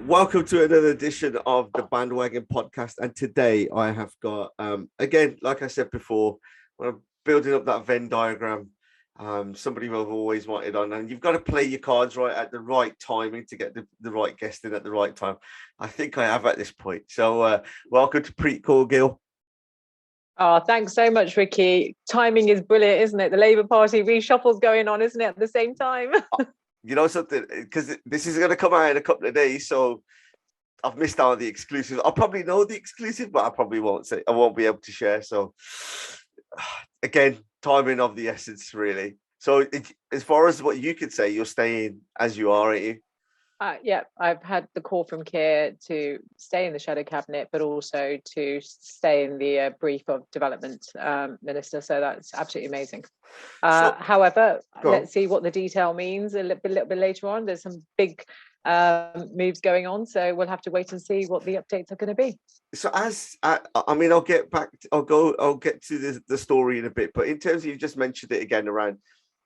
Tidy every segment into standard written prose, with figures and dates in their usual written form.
Welcome to another edition of the Bhandwagon Podcast. And today I have got, again, like I said before, when I'm building up that Venn diagram, somebody who I've always wanted on, and you've got to play your cards right at the right timing to get the right guest in at the right time. I think I have at this point. So welcome to Preet Gill. Oh, thanks so much, Ricky. Timing is brilliant, isn't it? The Labour Party reshuffle's going on, isn't it, at the same time? You know something, because this is going to come out in a couple of days, so I've missed out on the exclusive. I'll probably know the exclusive, but I probably won't say. I won't be able to share. So again, timing of the essence, really. So as far as what you could say, you're staying as you are, aren't you? Yeah, I've had the call from Kaur to stay in the shadow cabinet, but also to stay in the brief of development minister. So that's absolutely amazing. However, let's see what the detail means a little bit later on. There's some big moves going on, so we'll have to wait and see what the updates are going to be. So I'll get to the story in a bit, but in terms of, you just mentioned it again around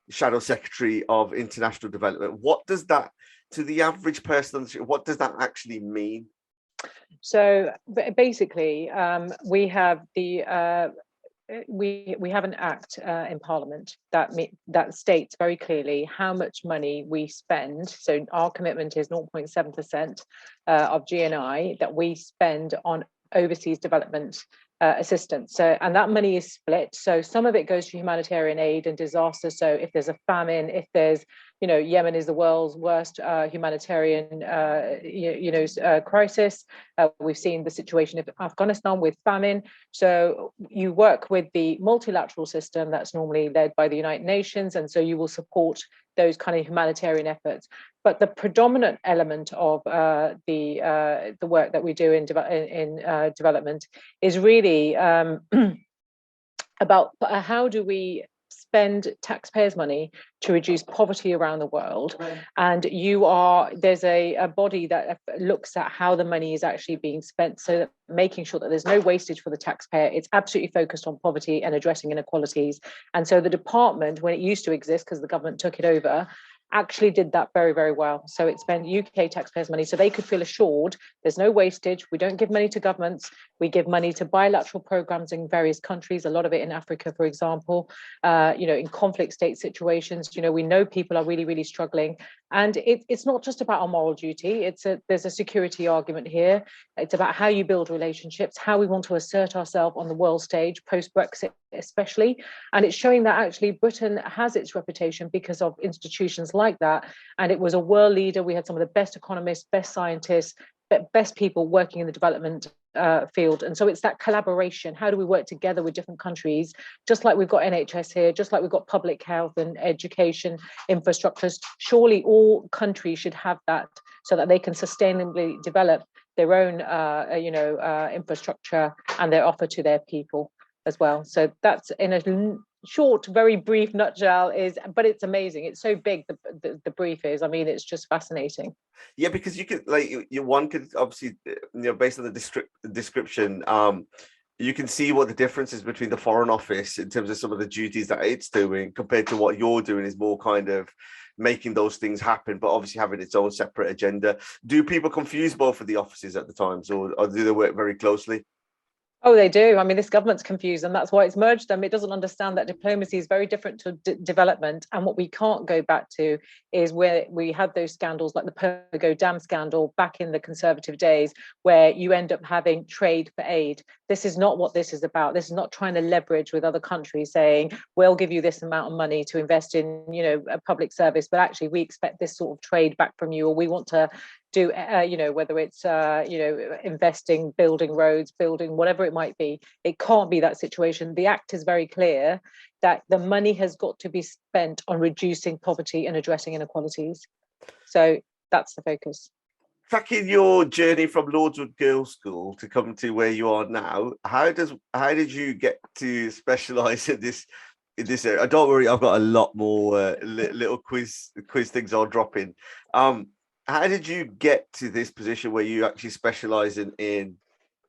Shadow Secretary of International Development, what does that, to the average person, what does that actually mean? So basically, we have the we have an act in Parliament that states very clearly how much money we spend. So our commitment is 0.7% of GNI that we spend on overseas development assistance. So, and that money is split. So some of it goes to humanitarian aid and disaster. So if there's a famine, if there's, Yemen is the world's worst humanitarian, crisis. We've seen the situation of Afghanistan with famine. So you work with the multilateral system that's normally led by the United Nations, and so you will support those kind of humanitarian efforts. But the predominant element of the work that we do in development is really about how do we spend taxpayers' money to reduce poverty around the world. And there's a body that looks at how the money is actually being spent, so that making sure that there's no wastage for the taxpayer. It's absolutely focused on poverty and addressing inequalities. And so the department, when it used to exist, because the government took it over, actually did that very, very well. So it spent UK taxpayers' money so they could feel assured there's no wastage. We don't give money to governments. We give money to bilateral programs in various countries, a lot of it in Africa, for example, in conflict state situations. We know people are really, really struggling. And it's not just about our moral duty. There's a security argument here. It's about how you build relationships, how we want to assert ourselves on the world stage, post-Brexit especially. And it's showing that actually Britain has its reputation because of institutions like that. And it was a world leader. We had some of the best economists, best scientists, best people working in the development field. And so it's that collaboration. How do we work together with different countries? Just like we've got NHS here, just like we've got public health and education infrastructures. Surely all countries should have that so that they can sustainably develop their own, infrastructure and their offer to their people as well. So that's in a short, very brief nutshell but it's amazing. It's so big. The brief is, it's just fascinating. Yeah, because you could one could obviously, based on the description, you can see what the difference is between the Foreign Office in terms of some of the duties that it's doing compared to what you're doing is more kind of making those things happen, but obviously having its own separate agenda. Do people confuse both of the offices at the times, or do they work very closely? Oh, they do. This government's confused, and that's why it's merged them. It doesn't understand that diplomacy is very different to development. And what we can't go back to is where we had those scandals like the Pogo Dam scandal back in the Conservative days, where you end up having trade for aid. This is not what this is about. This is not trying to leverage with other countries saying, we'll give you this amount of money to invest in, a public service, but actually we expect this sort of trade back from you, or we want to do, whether it's, investing, building roads, building whatever it might be. It can't be that situation. The Act is very clear that the money has got to be spent on reducing poverty and addressing inequalities. So that's the focus. Tracking your journey from Lordswood Girls' School to come to where you are now, how did you get to specialise in this area? Don't worry, I've got a lot more little quiz things I'll drop in. How did you get to this position where you actually specialize in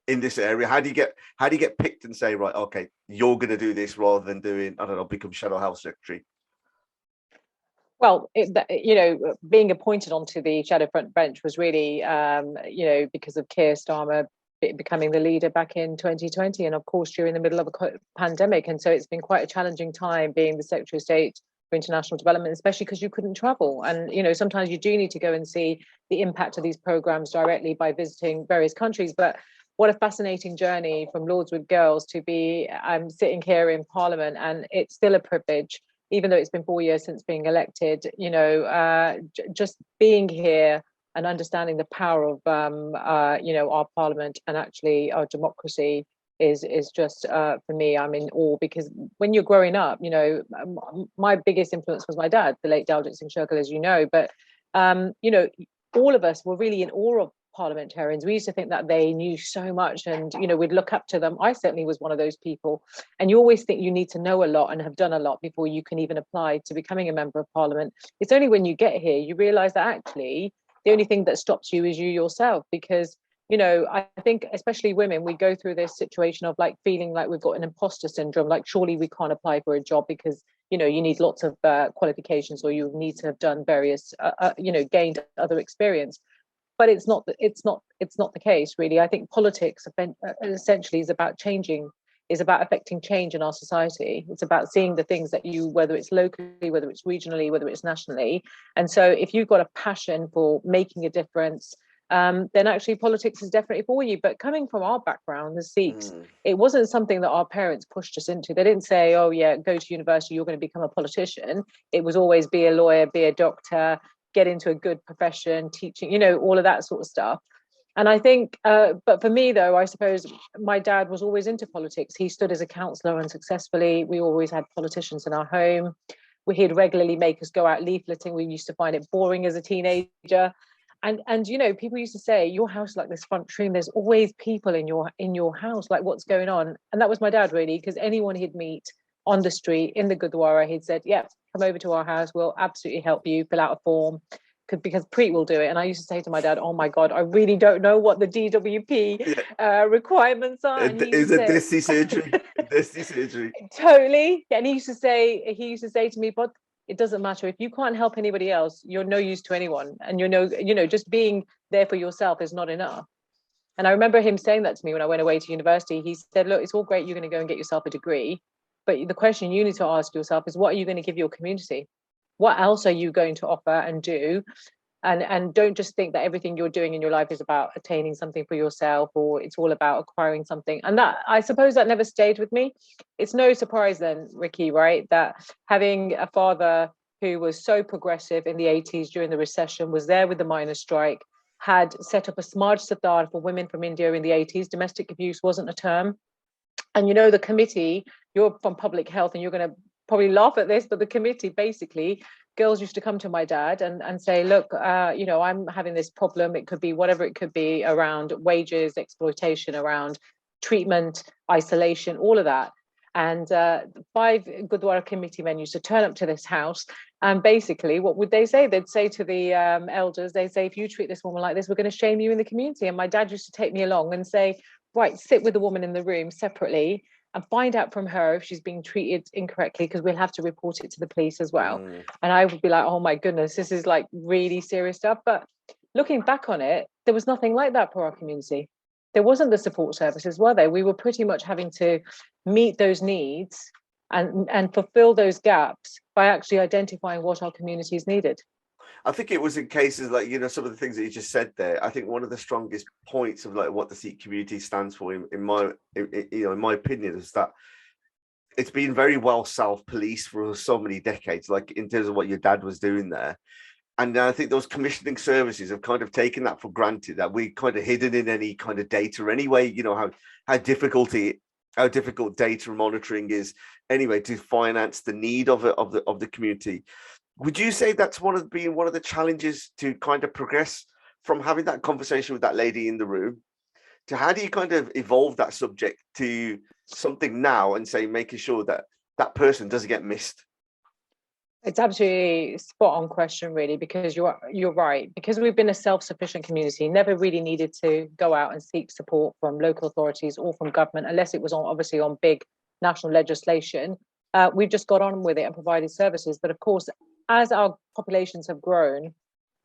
this area? How do you get picked and say, right, okay, you're going to do this rather than doing, I don't know, become Shadow Health Secretary? Well, being appointed onto the shadow front bench was really, because of Keir Starmer becoming the leader back in 2020, and of course during the middle of a pandemic. And so it's been quite a challenging time being the Secretary of State for International Development, especially because you couldn't travel. And, sometimes you do need to go and see the impact of these programs directly by visiting various countries. But what a fascinating journey from Lords with Girls to be sitting here in Parliament, and it's still a privilege, even though it's been 4 years since being elected, just being here and understanding the power of, our Parliament and actually our democracy is just, for me, I'm in awe, because when you're growing up, my biggest influence was my dad, the late Daljit Singh Shergill, as you know, but, all of us were really in awe of parliamentarians. We used to think that they knew so much, and we'd look up to them. I certainly was one of those people, and you always think you need to know a lot and have done a lot before you can even apply to becoming a member of Parliament. It's only when you get here you realize that actually the only thing that stops you is you yourself, because I think especially women, we go through this situation of like feeling like we've got an imposter syndrome, like surely we can't apply for a job because you need lots of qualifications, or you need to have done various gained other experience. But it's not the case, really. I think politics essentially is about affecting change in our society. It's about seeing the things that whether it's locally, whether it's regionally, whether it's nationally. And so if you've got a passion for making a difference, then actually politics is definitely for you. But coming from our background, the Sikhs, it wasn't something that our parents pushed us into. They didn't say, oh yeah, go to university, you're going to become a politician. It was always be a lawyer, be a doctor, get into a good profession, teaching, all of that sort of stuff. And I think, but for me, though, I suppose my dad was always into politics. He stood as a councillor unsuccessfully. We always had politicians in our home. He'd regularly make us go out leafleting. We used to find it boring as a teenager. And people used to say, your house is like this front room. There's always people in your house. Like, what's going on? And that was my dad, really, because anyone he'd meet on the street, in the Gurdwara, he'd said, yeah, come over to our house. We'll absolutely help you fill out a form. Because Preet will do it. And I used to say to my dad, oh my God, I really don't know what the DWP requirements are. And Is it Desi surgery? Desi surgery. Totally. And he used to say to me, but it doesn't matter. If you can't help anybody else, you're no use to anyone. And just being there for yourself is not enough. And I remember him saying that to me when I went away to university. He said, look, it's all great, you're going to go and get yourself a degree. But the question you need to ask yourself is, what are you going to give your community? What else are you going to offer and do? And don't just think that everything you're doing in your life is about attaining something for yourself, or it's all about acquiring something. And that, I suppose, that never stayed with me. It's no surprise then, Ricky, right, that having a father who was so progressive in the 80s during the recession, was there with the miners' strike, had set up a Samaj Sadar for women from India in the 80s. Domestic abuse wasn't a term. And the committee, you're from public health, and you're going to probably laugh at this, but the committee, basically, girls used to come to my dad and say, look, I'm having this problem. It could be whatever it could be, around wages, exploitation, around treatment, isolation, all of that. And 5 Gurdwara committee men used to turn up to this house. And basically, what would they say? They'd say to the elders, they'd say, if you treat this woman like this, we're going to shame you in the community. And my dad used to take me along and say, right, sit with the woman in the room separately and find out from her if she's being treated incorrectly, because we'll have to report it to the police as well. And I would be like, oh my goodness, this is like really serious stuff. But looking back on it, there was nothing like that for our community. There wasn't the support services, were there? We were pretty much having to meet those needs and fulfill those gaps by actually identifying what our communities needed. I think it was in cases like, some of the things that you just said there. I think one of the strongest points of like what the Sikh community stands for, in my opinion, is that it's been very well self-policed for so many decades, like in terms of what your dad was doing there. And I think those commissioning services have kind of taken that for granted, that we kind of hidden in any kind of data anyway, how difficult data monitoring is anyway to finance the need of the community. Would you say that's one of the challenges to kind of progress from having that conversation with that lady in the room to how do you kind of evolve that subject to something now and say, making sure that that person doesn't get missed? It's absolutely spot on question, really, because you're right. Because we've been a self-sufficient community, never really needed to go out and seek support from local authorities or from government, unless it was obviously on big national legislation. We've just got on with it and provided services. But of course, as our populations have grown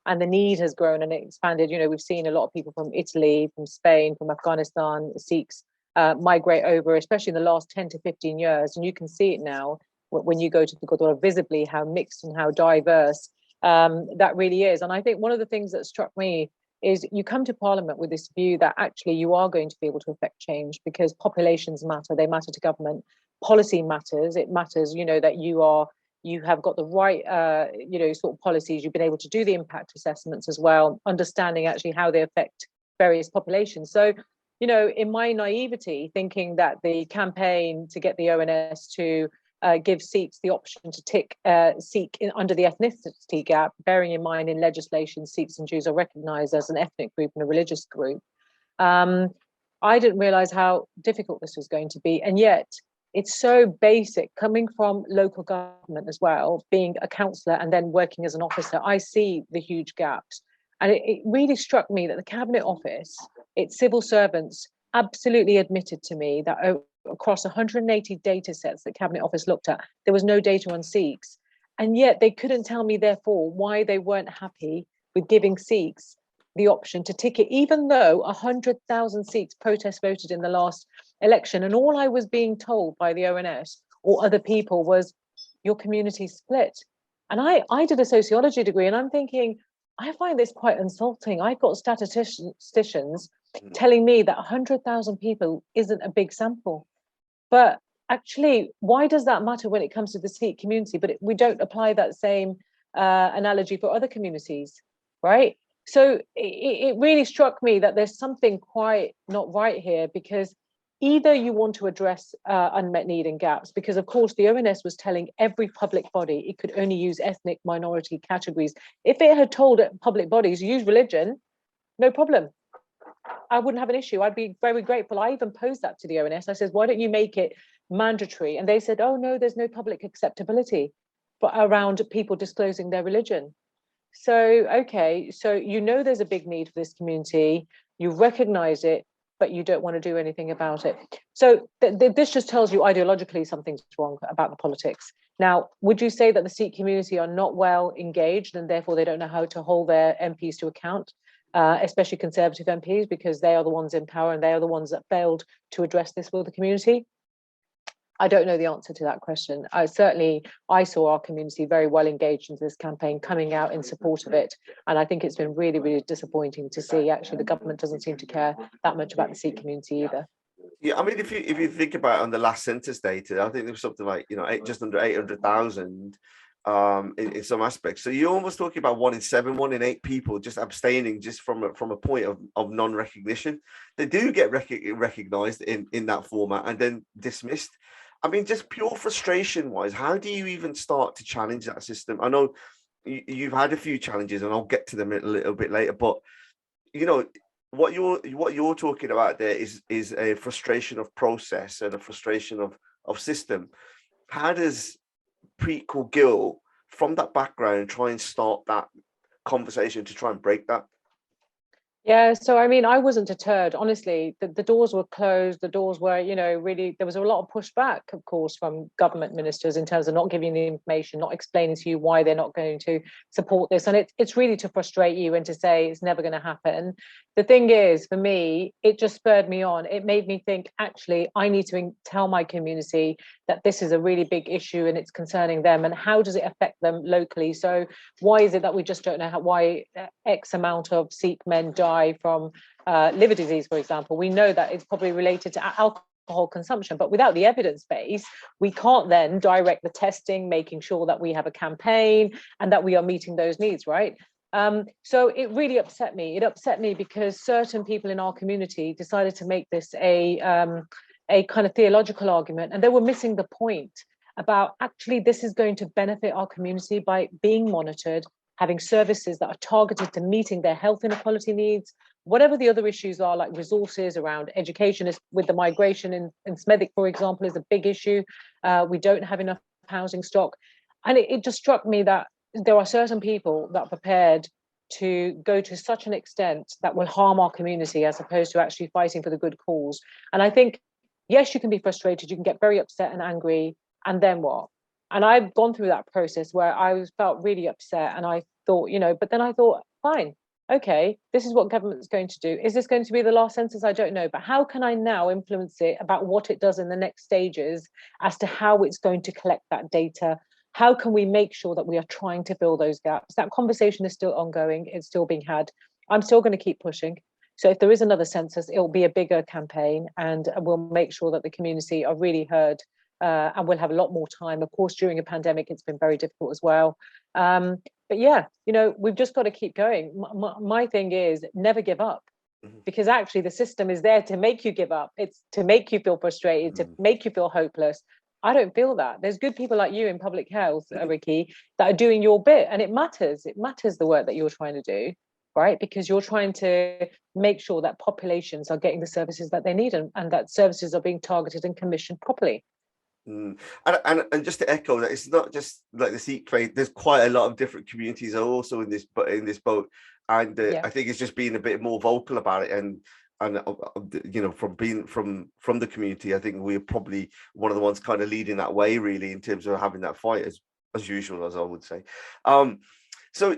and the need has grown and expanded, we've seen a lot of people from Italy, from Spain, from Afghanistan, Sikhs migrate over, especially in the last 10 to 15 years. And you can see it now when you go to the Gurdwara, visibly how mixed and how diverse that really is. And I think one of the things that struck me is you come to Parliament with this view that actually you are going to be able to affect change because populations matter, they matter to government, policy matters, it matters, that you have got the right, sort of policies, you've been able to do the impact assessments as well, understanding actually how they affect various populations. So, in my naivety, thinking that the campaign to get the ONS to give Sikhs the option to tick Sikh under the ethnicity gap, bearing in mind in legislation, Sikhs and Jews are recognised as an ethnic group and a religious group. I didn't realise how difficult this was going to be. And yet it's so basic, coming from local government as well, being a councillor and then working as an officer, I see the huge gaps. And it really struck me that the Cabinet Office, its civil servants absolutely admitted to me that across 180 data sets that Cabinet Office looked at, there was no data on Sikhs. And yet they couldn't tell me, therefore, why they weren't happy with giving Sikhs the option to ticket, even though 100,000 Sikhs protest voted in the last election. And all I was being told by the ONS or other people was, your community split. And I did a sociology degree and I'm thinking, I find this quite insulting. I've got statisticians telling me that 100,000 people isn't a big sample. But actually, why does that matter when it comes to the Sikh community? But we don't apply that same analogy for other communities, right? So it really struck me that there's something quite not right here, because either you want to address unmet need and gaps, because of course the ONS was telling every public body it could only use ethnic minority categories. If it had told public bodies use religion, no problem, I wouldn't have an issue. I'd be very grateful. I even posed that to the ONS. I said, why don't you make it mandatory? And they said, oh no, there's no public acceptability but around people disclosing their religion. So, okay, so there's a big need for this community, you recognize it, but you don't want to do anything about it. So this just tells you ideologically something's wrong about the politics. Now, would you say that the Sikh community are not well engaged and therefore they don't know how to hold their MPs to account, especially Conservative MPs, because they are the ones in power and they are the ones that failed to address this for the community? I don't know the answer to that question. I saw our community very well engaged into this campaign, coming out in support of it. And I think it's been really, really disappointing to see actually the government doesn't seem to care that much about the Sikh community either. Yeah, I mean, if you think about it, on the last census data, I think there was something like, just under 800,000 in some aspects. So you're almost talking about 1 in 7, 1 in 8 people just abstaining just from a point of non-recognition. They do get recognized in that format and then dismissed. I mean, just pure frustration wise, how do you even start to challenge that system? I know you've had a few challenges and I'll get to them a little bit later, but what you're talking about there is a frustration of process and a frustration of system. How does Preet Gill, from that background, try and start that conversation to try and break that? Yeah, so I mean, I wasn't deterred. Honestly, the doors were closed. The doors were, really, there was a lot of pushback, of course, from government ministers in terms of not giving the information, not explaining to you why they're not going to support this. And it's really to frustrate you and to say it's never going to happen. The thing is, for me, it just spurred me on. It made me think, actually, I need to tell my community that this is a really big issue and it's concerning them. And how does it affect them locally? So why is it that we just don't know why X amount of Sikh men die from liver disease, for example? We know that it's probably related to alcohol consumption, but without the evidence base, we can't then direct the testing, making sure that we have a campaign and that we are meeting those needs, right? So it really upset me. It upset me because certain people in our community decided to make this a kind of theological argument, and they were missing the point about actually this is going to benefit our community by being monitored, having services that are targeted to meeting their health inequality needs, whatever the other issues are, like resources around education. Is with the migration in Smethwick, for example, is a big issue. We don't have enough housing stock. And it just struck me that there are certain people that are prepared to go to such an extent that will harm our community as opposed to actually fighting for the good cause. And I think, yes, you can be frustrated, you can get very upset and angry, and then what? And I've gone through that process where felt really upset, and I thought, but then I thought, fine, okay, this is what government's going to do. Is this going to be the last census? I don't know. But how can I now influence it about what it does in the next stages as to how it's going to collect that data? How can we make sure that we are trying to fill those gaps? That conversation is still ongoing. It's still being had. I'm still going to keep pushing. So if there is another census, it'll be a bigger campaign, and we'll make sure that the community are really heard, and we'll have a lot more time. Of course, during a pandemic, it's been very difficult as well. But yeah, we've just got to keep going. My thing is never give up, because actually the system is there to make you give up. It's to make you feel frustrated, to make you feel hopeless. I don't feel that. There's good people like you in public health, Ricky, that are doing your bit, and it matters. It matters the work that you're trying to do, right? Because you're trying to make sure that populations are getting the services that they need, and that services are being targeted and commissioned properly. And just to echo that, it's not just like the Sikh faith. There's quite a lot of different communities are also in this boat, and I think it's just being a bit more vocal about it. And from being from the community, I think we're probably one of the ones kind of leading that way, really, in terms of having that fight as usual, as I would say. So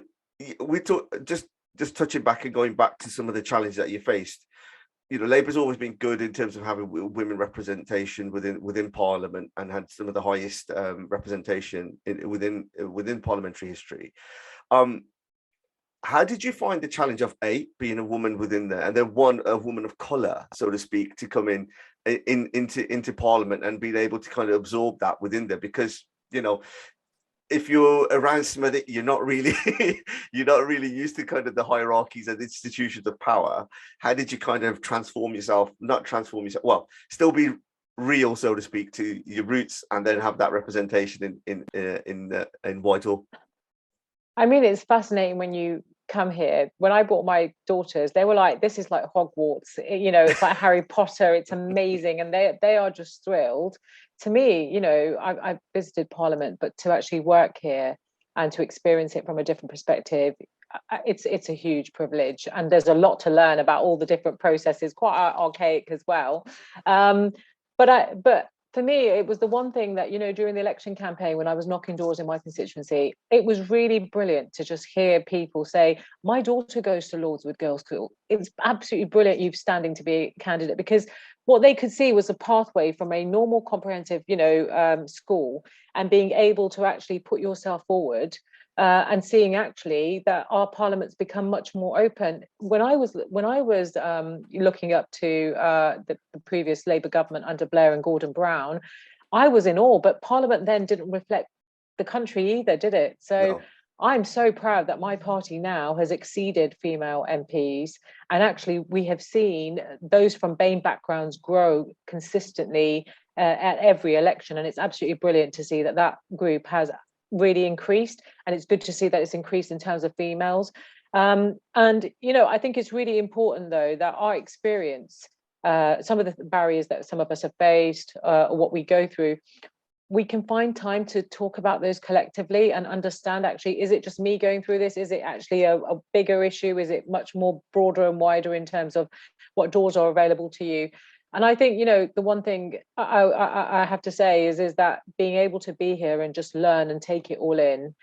we talk just touching back and going back to some of the challenges that you faced. Labour's always been good in terms of having women representation within Parliament, and had some of the highest representation within parliamentary history. How did you find the challenge of being a woman within there, and then a woman of colour, so to speak, to come into Parliament and being able to kind of absorb that within there? Because if you're around some of it, you're not really used to kind of the hierarchies and institutions of power. How did you kind of still be real, so to speak, to your roots, and then have that representation in Whitehall? I mean, it's fascinating when you come here. When I brought my daughters, they were like, this is like Hogwarts, it's like Harry Potter, it's amazing, and they are just thrilled. To me, I've visited Parliament, but to actually work here and to experience it from a different perspective, it's a huge privilege, and there's a lot to learn about all the different processes, quite archaic as well. But for me, it was the one thing that, during the election campaign, when I was knocking doors in my constituency, it was really brilliant to just hear people say, my daughter goes to Lordswood Girls' School. It's absolutely brilliant you standing to be a candidate, because what they could see was a pathway from a normal comprehensive, school, and being able to actually put yourself forward, and seeing actually that our parliament's become much more open. When I was looking up to the previous Labour government under Blair and Gordon Brown, I was in awe. But Parliament then didn't reflect the country either, did it? So no. I'm so proud that my party now has exceeded female MPs, and actually we have seen those from BAME backgrounds grow consistently at every election, and it's absolutely brilliant to see that group has really increased, and it's good to see that it's increased in terms of females. And I think it's really important, though, that our experience, some of the barriers that some of us have faced, or what we go through, we can find time to talk about those collectively and understand, actually, is it just me going through this? Is it actually a bigger issue? Is it much more broader and wider in terms of what doors are available to you? And I think, the one thing I have to say is that being able to be here and just learn and take it all in,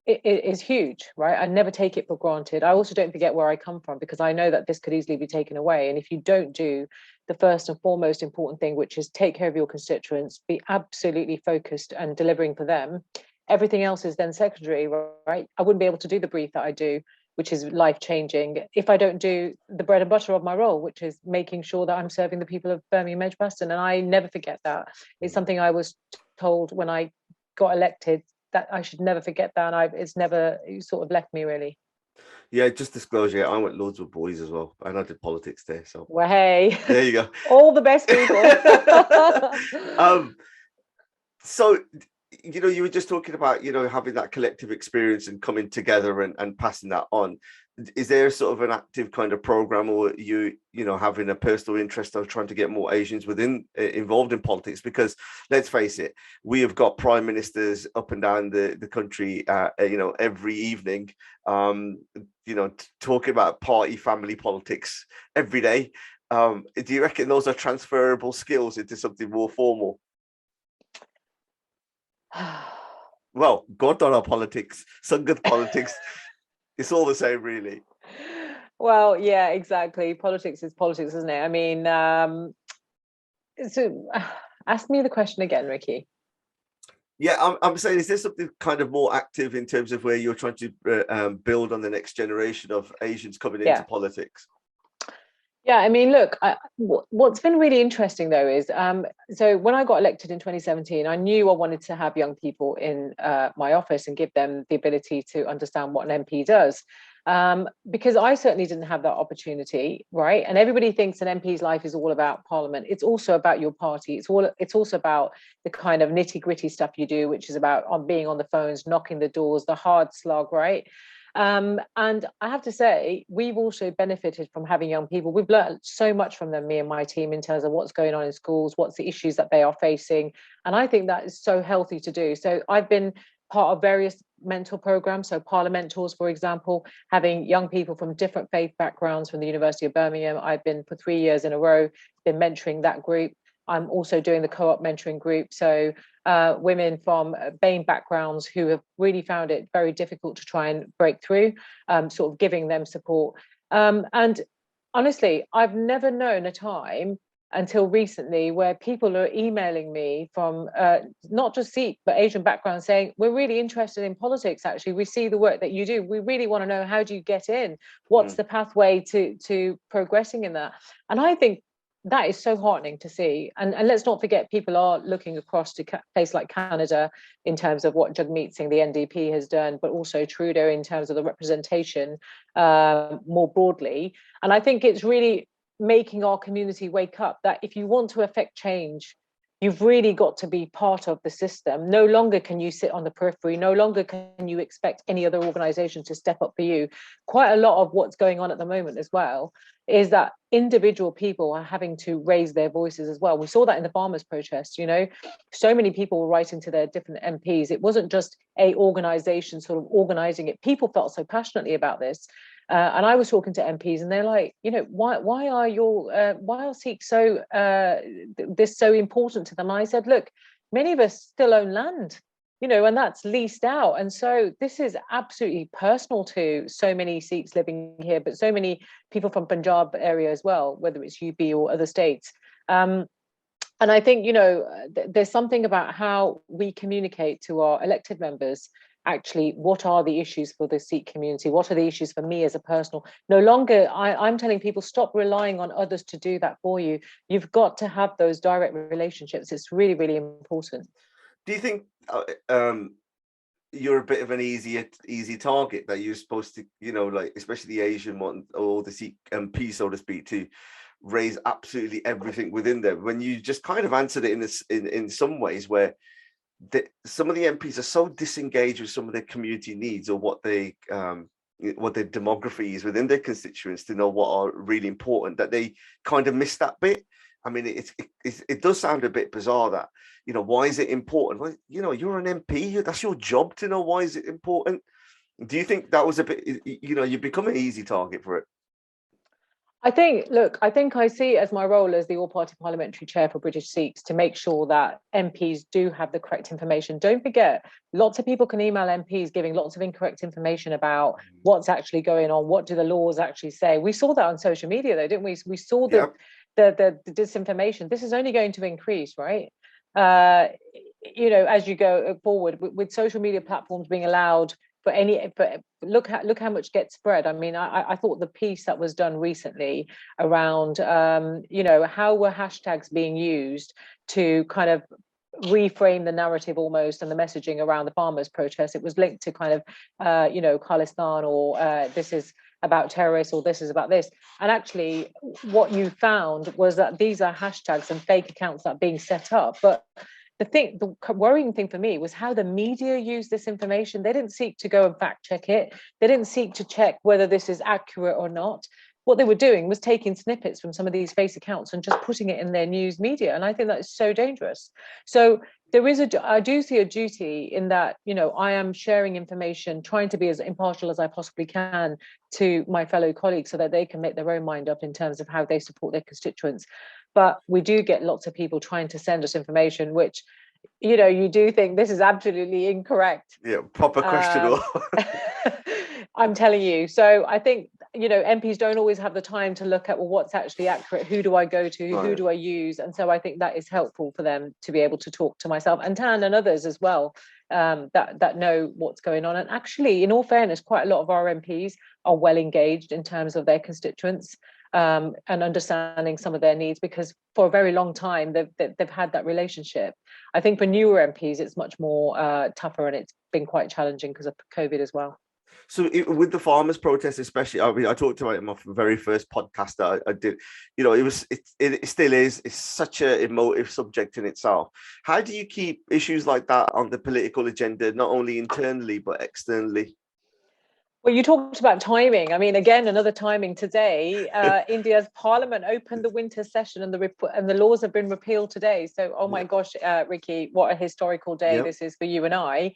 it is huge, right? I never take it for granted. I also don't forget where I come from, because I know that this could easily be taken away. And if you don't do the first and foremost important thing, which is take care of your constituents, be absolutely focused and delivering for them, everything else is then secondary, right? I wouldn't be able to do the brief that I do, which is life-changing, if I don't do the bread and butter of my role, which is making sure that I'm serving the people of Birmingham, Edgbaston. And I never forget that. It's something I was told when I got elected, that I should never forget that, and it's never sort of left me, really. Yeah, just disclosure, I went Lordswood Boys as well, and I did politics there. So well, hey, there you go. All the best people. So you were just talking about having that collective experience and coming together and passing that on. Is there sort of an active kind of program, or having a personal interest of trying to get more Asians involved in politics? Because let's face it, we have got prime ministers up and down the country, every evening, talking about family politics every day. Do you reckon those are transferable skills into something more formal? Well, Gurdwara politics, Sangat politics, it's all the same, really. Well, yeah, exactly. Politics is politics, isn't it? I mean, so ask me the question again, Ricky. Yeah, I'm saying, is there something kind of more active in terms of where you're trying to build on the next generation of Asians coming into politics? Yeah, I mean, look, what's been really interesting, though, is so when I got elected in 2017, I knew I wanted to have young people in my office and give them the ability to understand what an MP does. Because I certainly didn't have that opportunity, right? And everybody thinks an MP's life is all about Parliament. It's also about your party. It's also about the kind of nitty-gritty stuff you do, which is about being on the phones, knocking the doors, the hard slog, right? And I have to say, we've also benefited from having young people. We've learned so much from them, me and my team, in terms of what's going on in schools, what's the issues that they are facing. And I think that is so healthy to do. So I've been part of various mentor programs. So Parliamentors, for example, having young people from different faith backgrounds from the University of Birmingham. I've been for 3 years in a row, been mentoring that group. I'm also doing the co-op mentoring group. So women from BAME backgrounds who have really found it very difficult to try and break through, sort of giving them support. And honestly, I've never known a time until recently where people are emailing me from not just Sikh, but Asian backgrounds saying, we're really interested in politics, actually. We see the work that you do. We really want to know, how do you get in? What's the pathway to progressing in that? And I think that is so heartening to see. And let's not forget, people are looking across to a place like Canada in terms of what Jagmeet Singh, the NDP, has done, but also Trudeau in terms of the representation more broadly. And I think it's really making our community wake up that if you want to affect change, you've really got to be part of the system. No longer can you sit on the periphery. No longer can you expect any other organisation to step up for you. Quite a lot of what's going on at the moment as well is that individual people are having to raise their voices as well. We saw that in the farmers' protest, you know, so many people were writing to their different MPs. It wasn't just a organisation sort of organising it. People felt so passionately about this. And I was talking to MPs and they're like, you know, why are Sikhs so, this so important to them? And I said, look, many of us still own land, you know, and that's leased out. And so this is absolutely personal to so many Sikhs living here, but so many people from Punjab area as well, whether it's UP or other states. And I think, you know, there's something about how we communicate to our elected members. Actually, what are the issues for the Sikh community? What are the issues for me as a personal? No longer, I'm telling people, stop relying on others to do that for you. You've got to have those direct relationships. It's really, really important. Do you think you're a bit of an easy target, that you're supposed to, you know, like, especially the Asian one or the Sikh MP, so to speak, to raise absolutely everything within them, when you just kind of answered it in some ways where some of the MPs are so disengaged with some of their community needs, or what their demography is within their constituents, to know what are really important, that they kind of miss that bit. I mean, it does sound a bit bizarre that, you know, why is it important? Well, you know, you're an MP, that's your job to know why is it important. Do you think that was a bit, you know, you become an easy target for it? I think I see it as my role as the All Party Parliamentary Chair for British Sikhs to make sure that MPs do have the correct information. Don't forget, lots of people can email MPs giving lots of incorrect information about what's actually going on. What do the laws actually say? We saw that on social media, though, didn't we? We saw the disinformation. This is only going to increase, right? You know, as you go forward with social media platforms being allowed for look how much gets spread. I mean, I thought the piece that was done recently around you know, how were hashtags being used to kind of reframe the narrative almost, and the messaging around the farmers' protest. It was linked to kind of you know, Khalistan, or this is about terrorists, or this is about this. And actually what you found was that these are hashtags and fake accounts that are being set up. But the worrying thing for me was how the media used this information. They didn't seek to go and fact check it. They didn't seek to check whether this is accurate or not. What they were doing was taking snippets from some of these fake accounts and just putting it in their news media. And I think that is so dangerous. So I do see a duty in that, you know, I am sharing information, trying to be as impartial as I possibly can to my fellow colleagues so that they can make their own mind up in terms of how they support their constituents. But we do get lots of people trying to send us information, which you do think this is absolutely incorrect. Yeah, proper question. I'm telling you. So I think, MPs don't always have the time to look at, well, what's actually accurate? Who do I go to? Right. Who do I use? And so I think that is helpful for them to be able to talk to myself and Tan and others as well, that know what's going on. And actually, in all fairness, quite a lot of our MPs are well engaged in terms of their constituents, and understanding some of their needs, because for a very long time they've had that relationship. I think for newer MPs it's much more tougher, and it's been quite challenging because of COVID as well. So with the farmers' protest, especially, I mean, I talked about it in my very first podcast that I did. It still is. It's such an emotive subject in itself. How do you keep issues like that on the political agenda, not only internally but externally? Well, you talked about timing. I mean, again, another timing today. India's parliament opened the winter session, and the laws have been repealed today. So, oh my gosh, Ricky, what a historical day this is for you and I.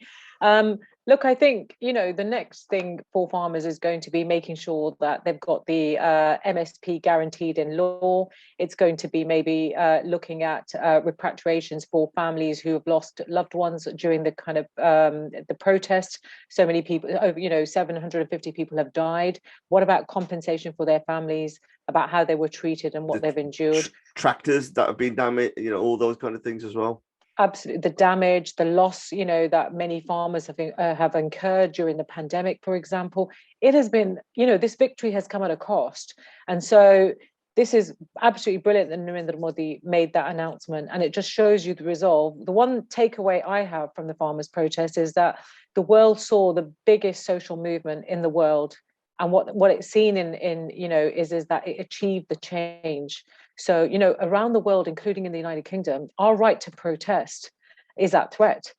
Look, I think, the next thing for farmers is going to be making sure that they've got the MSP guaranteed in law. It's going to be maybe looking at repatriations for families who have lost loved ones during the kind of the protest. So many people, 750 people have died. What about compensation for their families, about how they were treated and what they've endured? Tractors that have been damaged, all those kind of things as well. Absolutely, the damage, the loss, that many farmers have incurred during the pandemic, for example. It has been, this victory has come at a cost, and so this is absolutely brilliant that Narendra Modi made that announcement, and it just shows you the resolve. The one takeaway I have from the farmers' protest is that the world saw the biggest social movement in the world, and what it's seen is that it achieved the change. So, around the world, including in the United Kingdom, our right to protest is at threat.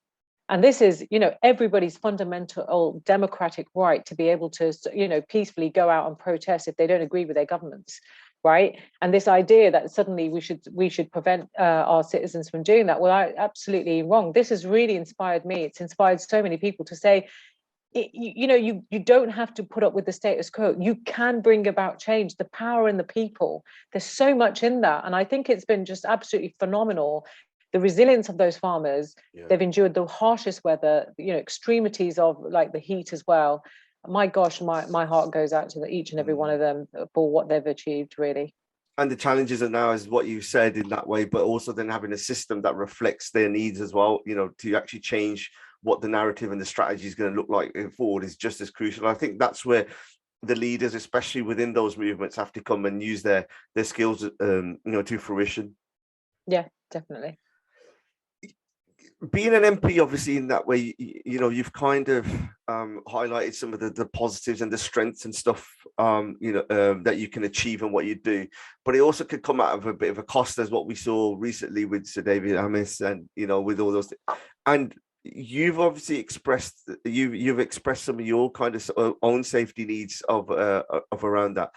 And this is, everybody's fundamental democratic right to be able to, peacefully go out and protest if they don't agree with their governments, right? And this idea that suddenly we should prevent our citizens from doing that, well, absolutely wrong. This has really inspired me. It's inspired so many people to say, you don't have to put up with the status quo. You can bring about change. The power in the people. There's so much in that, and I think it's been just absolutely phenomenal. The resilience of those farmers. They've endured the harshest weather, extremities of like the heat as well. My gosh, my heart goes out to each and every one of them for what they've achieved, really. And the challenges are now, as what you said, in that way, but also then having a system that reflects their needs as well, to actually change what the narrative and the strategy is going to look like forward is just as crucial. I think that's where the leaders, especially within those movements, have to come and use their skills, to fruition. Yeah, definitely. Being an MP, obviously, in that way, you've kind of highlighted some of the positives and the strengths and stuff, that you can achieve and what you do. But it also could come out of a bit of a cost, as what we saw recently with Sir David Amis and, with all those things. And you've obviously expressed some of your kind of own safety needs of around that.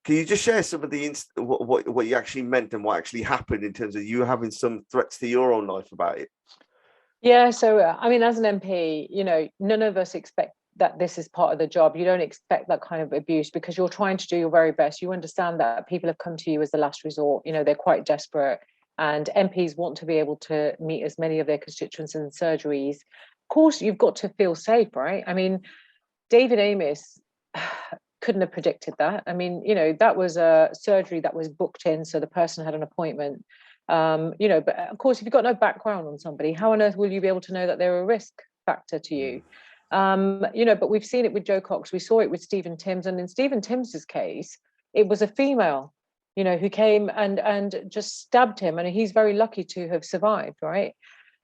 Can you just share some of the what you actually meant and what actually happened in terms of you having some threats to your own life about it? Yeah, so I mean, as an MP, none of us expect that this is part of the job. You don't expect that kind of abuse because you're trying to do your very best. You understand that people have come to you as the last resort. They're quite desperate. And MPs want to be able to meet as many of their constituents in surgeries. Of course, you've got to feel safe, right? I mean, David Amis couldn't have predicted that. I mean, that was a surgery that was booked in, so the person had an appointment. But of course, if you've got no background on somebody, how on earth will you be able to know that they're a risk factor to you? But we've seen it with Joe Cox. We saw it with Stephen Timms. And in Stephen Timms's case, it was a female who came and just stabbed him, and he's very lucky to have survived, right?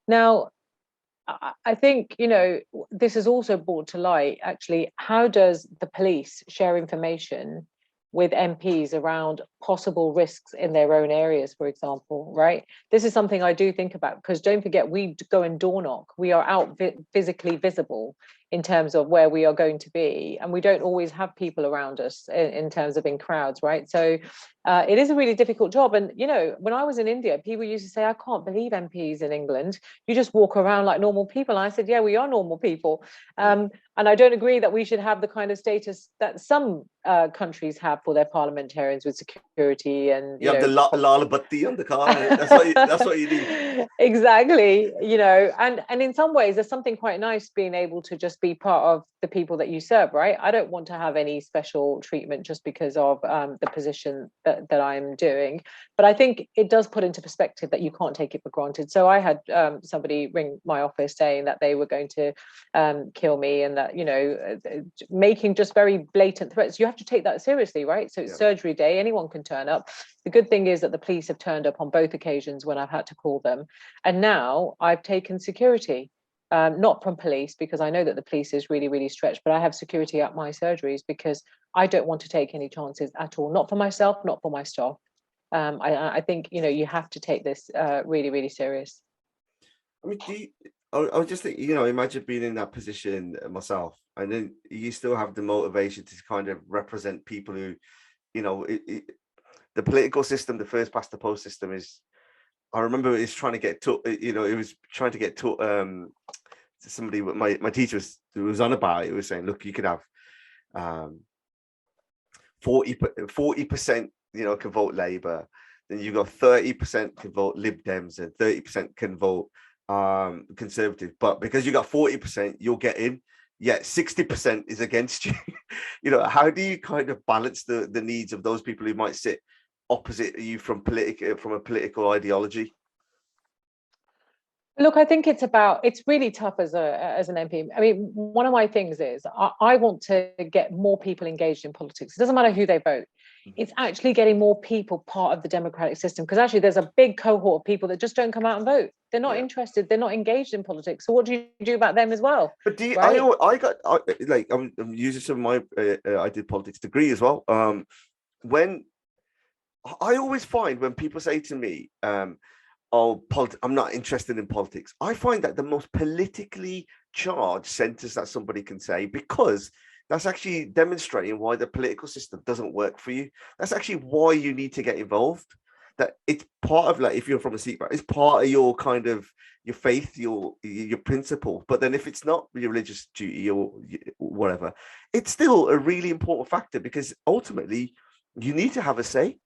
Now, I think, this has also brought to light, actually, how does the police share information with MPs around possible risks in their own areas, for example, right? This is something I do think about, because don't forget, we go and door knock. We are out physically visible in terms of where we are going to be, and we don't always have people around us in terms of in crowds, right? So it is a really difficult job. And when I was in India, people used to say, I can't believe MPs in England, you just walk around like normal people. And I said, yeah, we are normal people. And I don't agree that we should have the kind of status that some countries have for their parliamentarians with security and you have the lala batti on the car. That's what you need. Exactly. And in some ways there's something quite nice being able to just be part of the people that you serve, right? I don't want to have any special treatment just because of the position that I'm doing, but I think it does put into perspective that you can't take it for granted. So I had somebody ring my office saying that they were going to kill me, and that making just very blatant threats. You have to take that seriously, right? So it's surgery day, anyone can turn up. The good thing is that the police have turned up on both occasions when I've had to call them, and now I've taken security, not from police, because I know that the police is really, really stretched, but I have security at my surgeries because I don't want to take any chances at all, not for myself, not for my staff. I think you have to take this really, really serious. I mean, I was just thinking, imagine being in that position myself, and then you still have the motivation to kind of represent people who, the political system, the first past the post system is. I remember it's trying to get to, it was trying to get to somebody. My teacher was on about it. Was saying, look, you could have 40%, can vote Labour. Then you've got 30% can vote Lib Dems and 30% can vote Conservative. But because you got 40%, you'll get in. Yet 60% is against you. How do you kind of balance the needs of those people who might sit opposite you from a political ideology? Look, I think it's really tough as an MP. I mean, one of my things is I want to get more people engaged in politics. It doesn't matter who they vote. It's actually getting more people part of the democratic system, because actually there's a big cohort of people that just don't come out and vote. They're not interested. They're not engaged in politics. So what do you do about them as well? But do you, right? I'm using some of my I did politics degree as well. When I always find when people say to me, I'm not interested in politics, I find that the most politically charged sentence that somebody can say, because that's actually demonstrating why the political system doesn't work for you. That's actually why you need to get involved. That it's part of, like, if you're from a Sikh background, it's part of your kind of your faith, your principle. But then if it's not your religious duty or whatever, it's still a really important factor, because ultimately you need to have a say.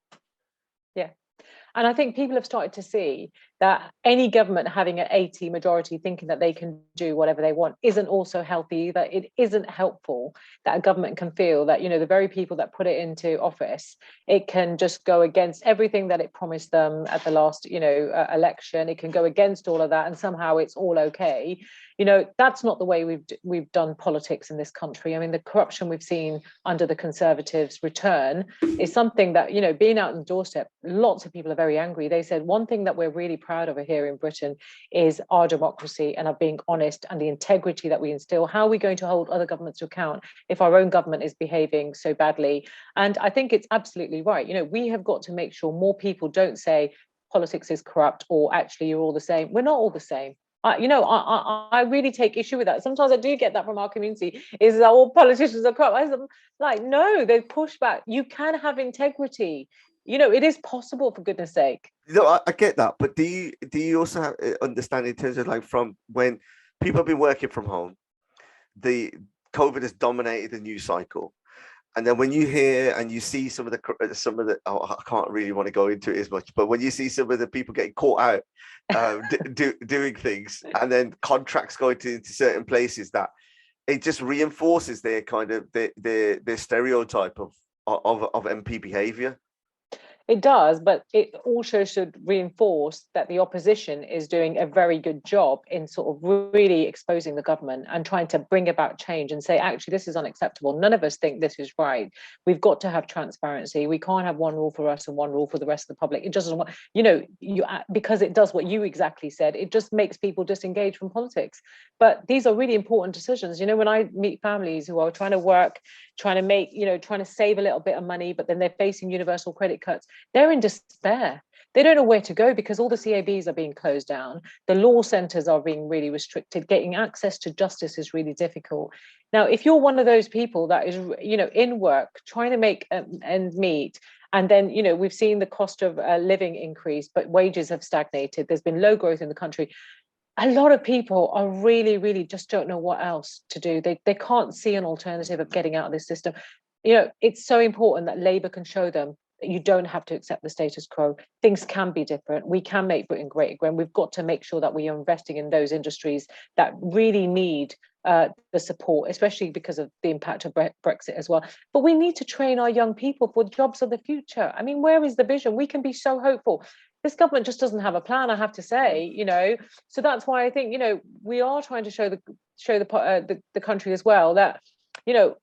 Yeah. And I think people have started to see that any government having an 80 majority thinking that they can do whatever they want isn't also healthy either. It isn't helpful that a government can feel that, the very people that put it into office, it can just go against everything that it promised them at the last, election. It can go against all of that, and somehow it's all okay. That's not the way we've done politics in this country. I mean, the corruption we've seen under the Conservatives' return is something that, being out on the doorstep, lots of people are very angry. They said one thing that we're really proud of here in Britain is our democracy and our being honest and the integrity that we instill. How are we going to hold other governments to account if our own government is behaving so badly? And I think it's absolutely right. We have got to make sure more people don't say politics is corrupt, or actually you're all the same. We're not all the same. I really take issue with that. Sometimes I do get that from our community, is that all politicians are corrupt. I'm like, no, they push back. You can have integrity. It is possible, for goodness sake. I get that, but do you also have understand in terms of, like, from when people have been working from home, the COVID has dominated the news cycle. And then when you hear and you see some of the, I can't really want to go into it as much, but when you see some of the people getting caught out doing things, and then contracts going into certain places, that it just reinforces their kind of their stereotype of MP behavior. It does, but it also should reinforce that the opposition is doing a very good job in sort of really exposing the government and trying to bring about change and say, actually, this is unacceptable. None of us think this is right. We've got to have transparency. We can't have one rule for us and one rule for the rest of the public. It just doesn't work, because it does what you exactly said. It just makes people disengage from politics. But these are really important decisions. When I meet families who are trying to work, trying to save a little bit of money, but then they're facing universal credit cuts, they're in despair. They don't know where to go because all the CABs are being closed down. The law centres are being really restricted. Getting access to justice is really difficult. Now, if you're one of those people that is, in work, trying to make ends meet, and then, we've seen the cost of living increase, but wages have stagnated. There's been low growth in the country. A lot of people are really, really just don't know what else to do. They can't see an alternative of getting out of this system. It's so important that Labour can show them that you don't have to accept the status quo. Things can be different. We can make Britain great again. We've got to make sure that we are investing in those industries that really need the support, especially because of the impact of Brexit as well. But we need to train our young people for jobs of the future. I mean, where is the vision? We can be so hopeful. This government just doesn't have a plan, I have to say, So that's why I think, we are trying to show the country as well that,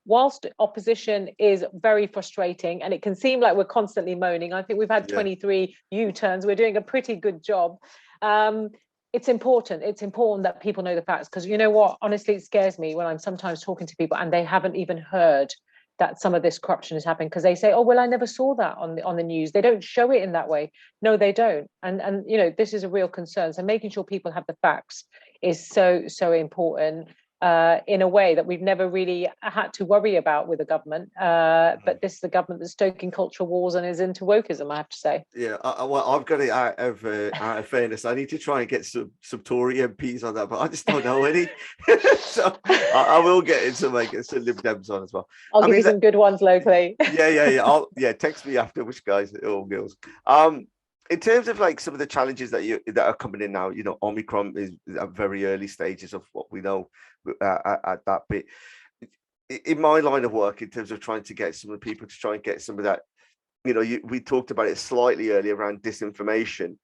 whilst opposition is very frustrating and it can seem like we're constantly moaning, I think we've had 23 U-turns. We're doing a pretty good job. It's important. It's important that people know the facts, because you know what? Honestly, it scares me when I'm sometimes talking to people and they haven't even heard that some of this corruption is happening, because they say, oh, well, I never saw that on the news. They don't show it in that way. No, they don't. And this is a real concern. So making sure people have the facts is so, so important. In a way that we've never really had to worry about with the government. But this is a government that's stoking cultural wars and is into wokeism, I have to say. Yeah, well, I've got it out of fairness. I need to try and get some Tory MPs on that, but I just don't know any. So I will get in some Lib Dems on as well. I'll give you some good ones locally. Yeah. Text me after which guys or girls. In terms of like some of the challenges that are coming in now, Omicron is at very early stages of what we know at that bit. In my line of work, in terms of trying to get some of the people to try and get some of that, we talked about it slightly earlier around disinformation.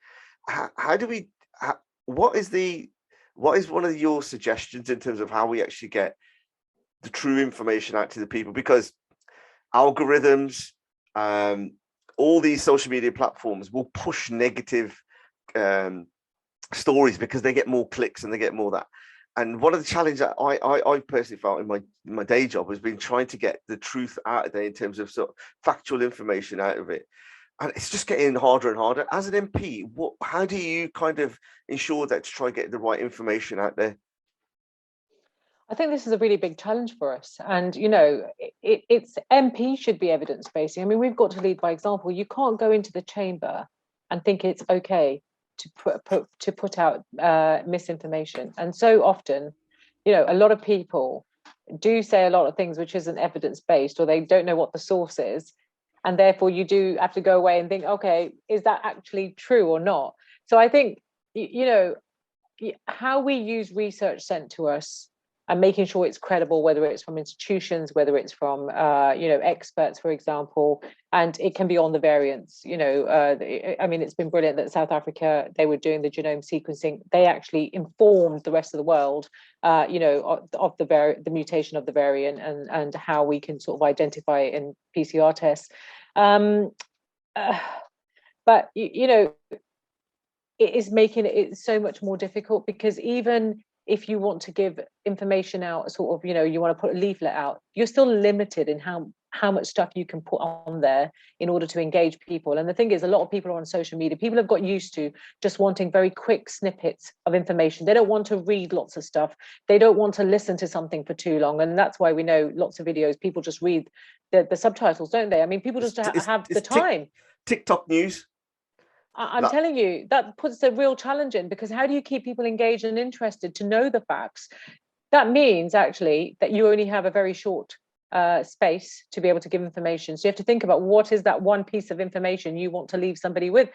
What is one of your suggestions in terms of how we actually get the true information out to the people? Because algorithms, all these social media platforms will push negative stories because they get more clicks and they get more that. And one of the challenges that I personally felt in my day job has been trying to get the truth out of there in terms of sort of factual information out of it. And it's just getting harder and harder. As an MP, how do you kind of ensure that to try and get the right information out there? I think this is a really big challenge for us. And, it's MP should be evidence-based. I mean, we've got to lead by example. You can't go into the chamber and think it's okay to put out misinformation. And so often, a lot of people do say a lot of things which isn't evidence-based, or they don't know what the source is. And therefore, you do have to go away and think, okay, is that actually true or not? So I think, how we use research sent to us and making sure it's credible, whether it's from institutions, whether it's from, experts, for example, and it can be on the variants. It's been brilliant that South Africa, they were doing the genome sequencing. They actually informed the rest of the world, of the mutation of the variant and how we can sort of identify it in PCR tests. But, it is making it so much more difficult, because even if you want to give information out, sort of, you want to put a leaflet out, you're still limited in how much stuff you can put on there in order to engage people. And the thing is, a lot of people are on social media. People have got used to just wanting very quick snippets of information. They don't want to read lots of stuff. They don't want to listen to something for too long. And that's why we know lots of videos, people just read the subtitles, don't they? I mean, people just have the time. TikTok news. I'm telling you, that puts a real challenge in, because how do you keep people engaged and interested to know the facts? That means actually that you only have a very short space to be able to give information. So you have to think about what is that one piece of information you want to leave somebody with.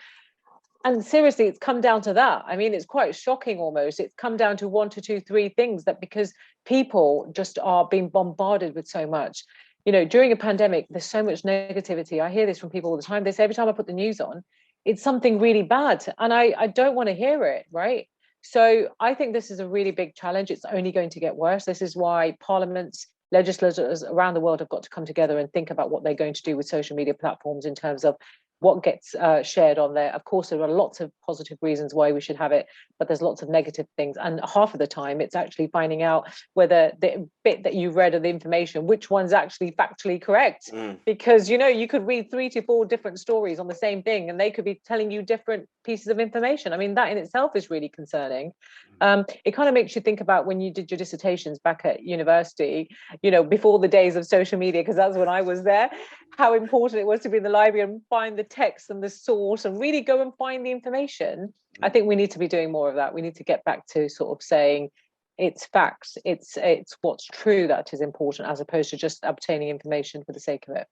And seriously, it's come down to that. I mean, it's quite shocking almost. It's come down to 1 to 2, 3 things, that because people just are being bombarded with so much. During a pandemic, there's so much negativity. I hear this from people all the time. They say every time I put the news on, it's something really bad, and I don't want to hear it, right? So I think this is a really big challenge. It's only going to get worse. This is why parliaments, legislators around the world have got to come together and think about what they're going to do with social media platforms in terms of what gets shared on there. Of course, there are lots of positive reasons why we should have it, but there's lots of negative things. And half of the time, it's actually finding out whether the bit that you read of the information, which one's actually factually correct. Because, you know, you could read 3 to 4 different stories on the same thing, and they could be telling you different pieces of information. I mean, that in itself is really concerning. It kind of makes you think about when you did your dissertations back at university, you know, before the days of social media, because that's when I was there, how important it was to be in the library and find the text and the source and really go and find the information. I think we need to be doing more of that. We need to get back to sort of saying it's facts, it's what's true that is important, as opposed to just obtaining information for the sake of it.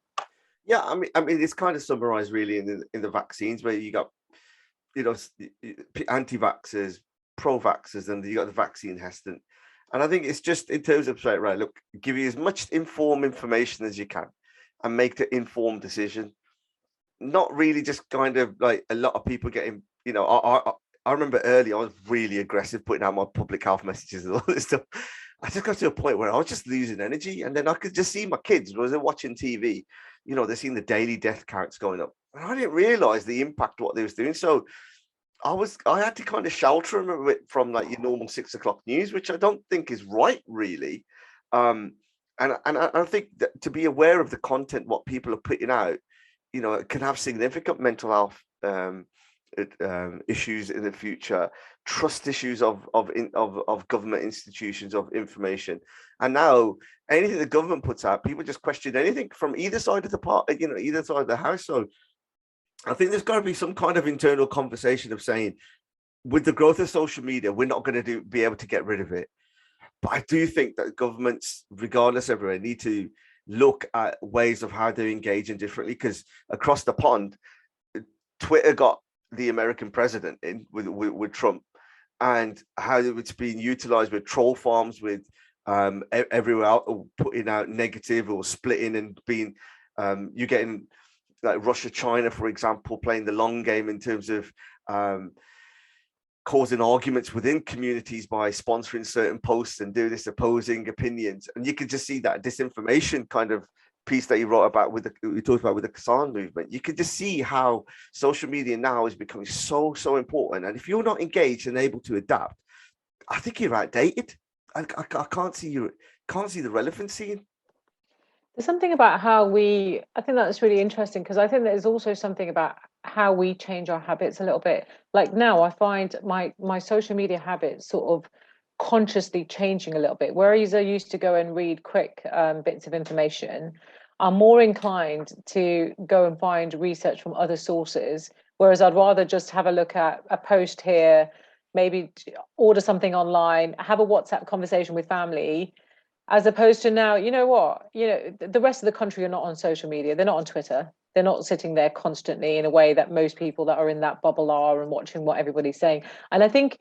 Yeah, I mean, it's kind of summarized really in the vaccines, where you got, you know, anti-vaxxers, pro-vaxxers, and you got the vaccine hesitant. And I think it's just in terms of, right, look, give you as much informed information as you can and make the informed decision. Not really just kind of like a lot of people getting, you know, I remember early, I was really aggressive putting out my public health messages and all this stuff. I just got to a point where I was just losing energy. And then I could just see my kids, when they're watching TV, you know, they're seeing the daily death counts going up. And I didn't realize the impact of what they was doing. So I had to kind of shelter them from like your normal 6 o'clock news, which I don't think is right, really. And I think that to be aware of the content, what people are putting out, you know, it can have significant mental health issues in the future, trust issues of government institutions, of information. And now anything the government puts out, people just question anything from either side of the part, you know, either side of the house. So I think there's got to be some kind of internal conversation of saying, with the growth of social media, we're not going to be able to get rid of it. But I do think that governments, regardless everywhere, need to look at ways of how they're engaging differently, because across the pond, Twitter got the American president in with Trump, and how it's being utilized with troll farms, with everywhere out putting out negative or splitting and being you're getting like Russia, China, for example, playing the long game in terms of causing arguments within communities by sponsoring certain posts and do this opposing opinions. And you can just see that disinformation kind of piece that you wrote about we talked about with the Kazan movement. You can just see how social media now is becoming so important. And if you're not engaged and able to adapt, I think you're outdated. I can't see the relevancy. There's something about how I think that's really interesting, because I think there's also something about how we change our habits a little bit. Like now I find my social media habits sort of consciously changing a little bit. Whereas I used to go and read quick bits of information, I'm more inclined to go and find research from other sources, whereas I'd rather just have a look at a post here, maybe order something online, have a WhatsApp conversation with family, as opposed to now, you know what, you know, the rest of the country are not on social media. They're not on Twitter. They're not sitting there constantly in a way that most people that are in that bubble are and watching what everybody's saying. And I think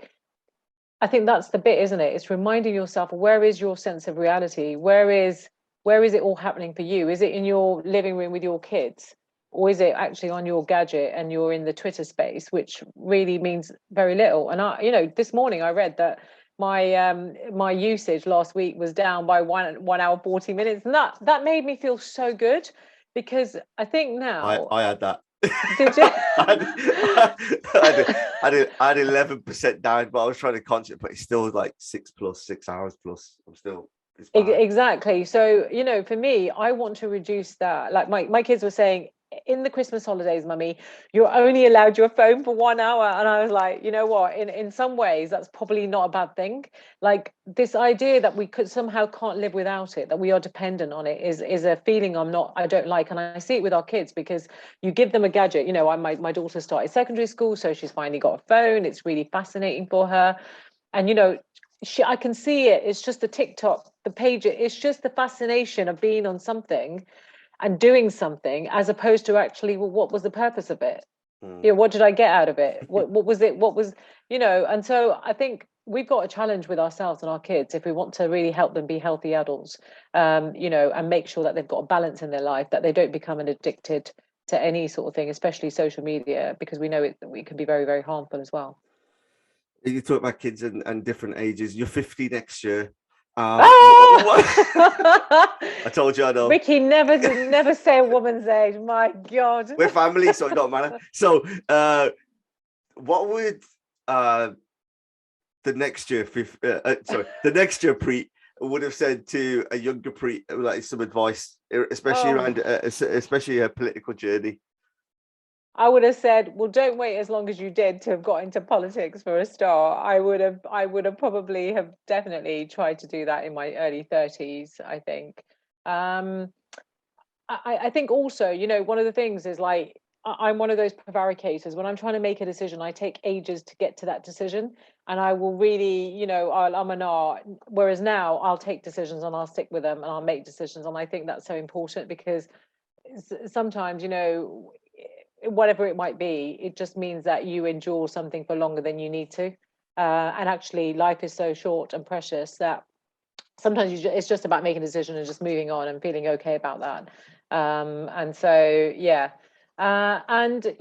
that's the bit, isn't it? It's reminding yourself, where is your sense of reality? Where is it all happening for you? Is it in your living room with your kids? Or is it actually on your gadget and you're in the Twitter space, which really means very little? And I, you know, this morning I read that my usage last week was down by 1 hour 40 minutes, and that made me feel so good, because I think now I had that. Did you? I had 11% down, but I was trying to concentrate, but it's still like 6 hours plus. I'm still exactly. So, you know, for me, I want to reduce that. Like my kids were saying, in the Christmas holidays, mummy, you're only allowed your phone for 1 hour. And I was like, you know what, in some ways that's probably not a bad thing. Like this idea that we could somehow can't live without it, that we are dependent on it, is a feeling I don't like. And I see it with our kids, because you give them a gadget. You know, my daughter started secondary school, so she's finally got a phone. It's really fascinating for her. And you know, I can see it. It's just the TikTok, the page. It's just the fascination of being on something and doing something, as opposed to actually, well, what was the purpose of it? You know, what did I get out of it? What was it? What was, you know? And so I think we've got a challenge with ourselves and our kids if we want to really help them be healthy adults, you know, and make sure that they've got a balance in their life, that they don't become addicted to any sort of thing, especially social media, because we know it can be very, very harmful as well. You talk about kids and different ages. You're 50 next year. I told you I know. Ricky, never say a woman's age. My God. We're family, so it don't matter. So, what would the next year, the next year Preet would have said to a younger Preet, like some advice, especially around, especially her political journey? I would have said, well, don't wait as long as you did to have got into politics for a start. I would have probably have definitely tried to do that in my early 30s, I think. I think also, one of the things is like, I'm one of those prevaricators. When I'm trying to make a decision, I take ages to get to that decision. And I will really, I'm an art. Whereas now I'll take decisions and I'll stick with them and I'll make decisions. And I think that's so important because sometimes, whatever it might be, it just means that you endure something for longer than you need to. And actually, life is so short and precious that sometimes it's just about making a decision and just moving on and feeling okay about that. And so, yeah. And,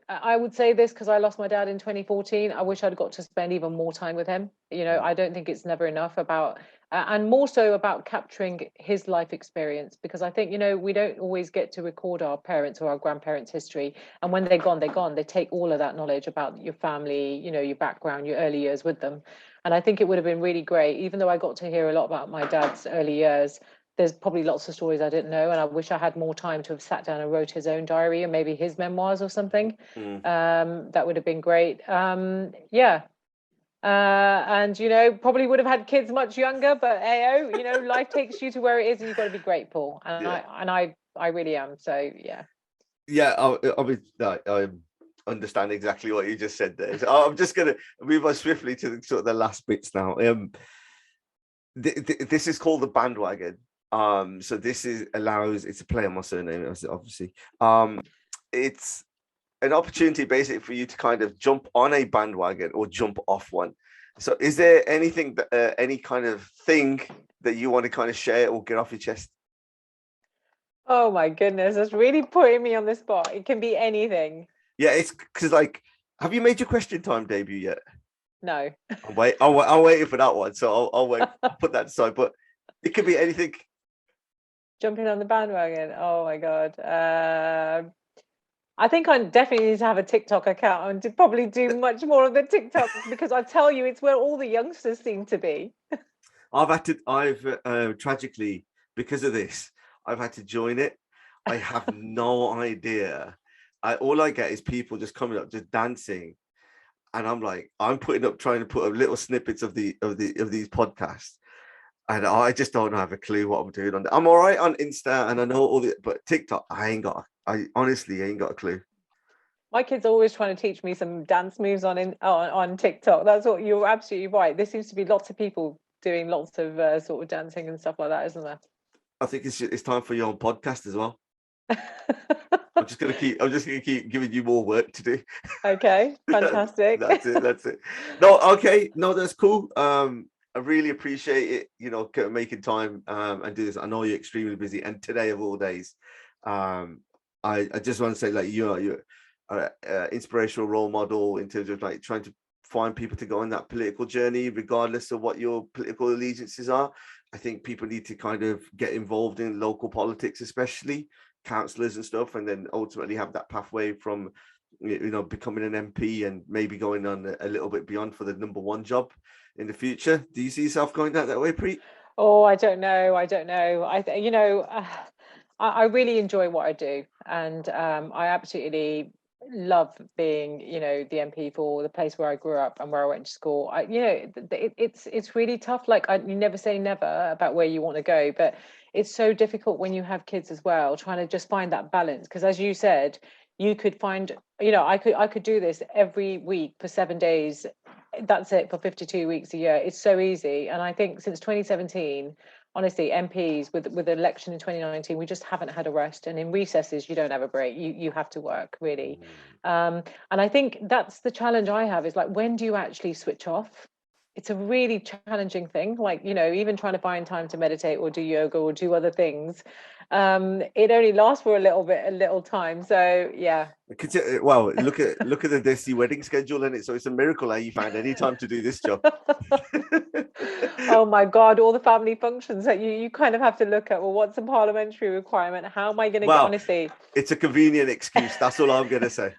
I would say this because I lost my dad in 2014. I wish I'd got to spend even more time with him. I don't think it's never enough about, and more so about capturing his life experience, because I think, we don't always get to record our parents or our grandparents' history. And when they're gone, they're gone. They take all of that knowledge about your family, your background, your early years with them. And I think it would have been really great, even though I got to hear a lot about my dad's early years. There's probably lots of stories I didn't know, and I wish I had more time to have sat down and wrote his own diary and maybe his memoirs or something. That would have been great. Yeah. And probably would have had kids much younger, but life takes you to where it is, and you've got to be grateful. And I really am. So yeah. Yeah, I understand exactly what you just said there. So I'm just gonna move on swiftly to sort of the last bits now. This is called the Bandwagon. So this it's a play on my surname, obviously. It's an opportunity basically for you to kind of jump on a bandwagon or jump off one. So is there anything that any kind of thing that you want to kind of share or get off your chest? Oh my goodness, that's really putting me on the spot. It can be anything. Yeah, it's because have you made your question time debut yet? No. I'm waiting for that one, so I'll wait. I'll put that aside, but it could be anything. Jumping on the bandwagon. Oh my God. I think I definitely need to have a TikTok account and to probably do much more of the TikTok, because I tell you, it's where all the youngsters seem to be. I've tragically, because of this, I've had to join it. I have no idea. All I get is people just coming up, just dancing. And I'm like, trying to put up little snippets of these podcasts. And I just don't have a clue what I'm doing on. I'm all right on Insta and I know all the, but TikTok, I honestly ain't got a clue. My kids are always trying to teach me some dance moves on TikTok. That's what you're absolutely right. There seems to be lots of people doing lots of sort of dancing and stuff like that, isn't there? I think it's time for your own podcast as well. I'm just gonna keep giving you more work to do. Okay, fantastic. That's it. No, okay, no, that's cool. I really appreciate it, making time and do this. I know you're extremely busy, and today of all days, I just want to say, like, you're an inspirational role model in terms of like trying to find people to go on that political journey, regardless of what your political allegiances are. I think people need to kind of get involved in local politics, especially councillors and stuff, and then ultimately have that pathway from becoming an MP and maybe going on a little bit beyond for the number one job in the future. Do you see yourself going that way, Preet? Oh, I don't know. I really enjoy what I do, and I absolutely love being, the MP for the place where I grew up and where I went to school. It's really tough. Like, you never say never about where you want to go, but it's so difficult when you have kids as well, trying to just find that balance. Because as you said, you could find, I could do this every week for 7 days. That's it for 52 weeks a year. It's so easy. And I think since 2017, honestly, MPs with the election in 2019, we just haven't had a rest. And in recesses, you don't have a break. You have to work, really. And I think that's the challenge I have, is like, when do you actually switch off? It's a really challenging thing. Like, even trying to find time to meditate or do yoga or do other things. It only lasts for a little time. So yeah. Well, look at the Desi wedding schedule, and so it's a miracle how you find any time to do this job. Oh my God, all the family functions that you kind of have to look at. Well, what's a parliamentary requirement? How am I going to get, honestly? It's a convenient excuse. That's all I'm going to say.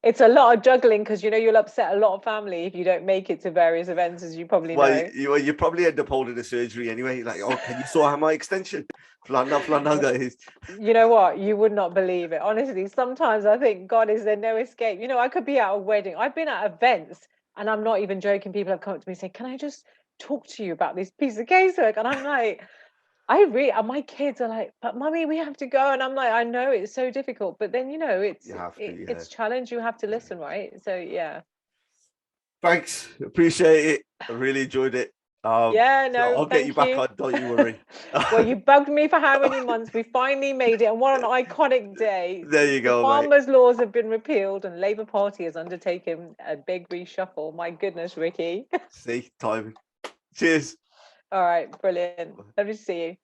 It's a lot of juggling because you'll upset a lot of family if you don't make it to various events, as you probably know. You probably end up holding a surgery anyway. Like, oh, can you sort out my extension? Guys. You know what? You would not believe it. Honestly, sometimes I think, God, is there no escape? I could be at a wedding. I've been at events, and I'm not even joking. People have come up to me and say, "Can I just talk to you about this piece of casework?" And I'm like, my kids are like, "But mummy, we have to go." And I'm like, I know it's so difficult, but then it's challenge. You have to listen, right? So yeah. Thanks, appreciate it. I really enjoyed it. I'll get you back on. Don't you worry. Well, you bugged me for how many months? We finally made it, and what an iconic day! There you go. The farmers' laws have been repealed, and Labour Party has undertaken a big reshuffle. My goodness, Ricky. See, time. Cheers. All right, brilliant. Lovely to see you.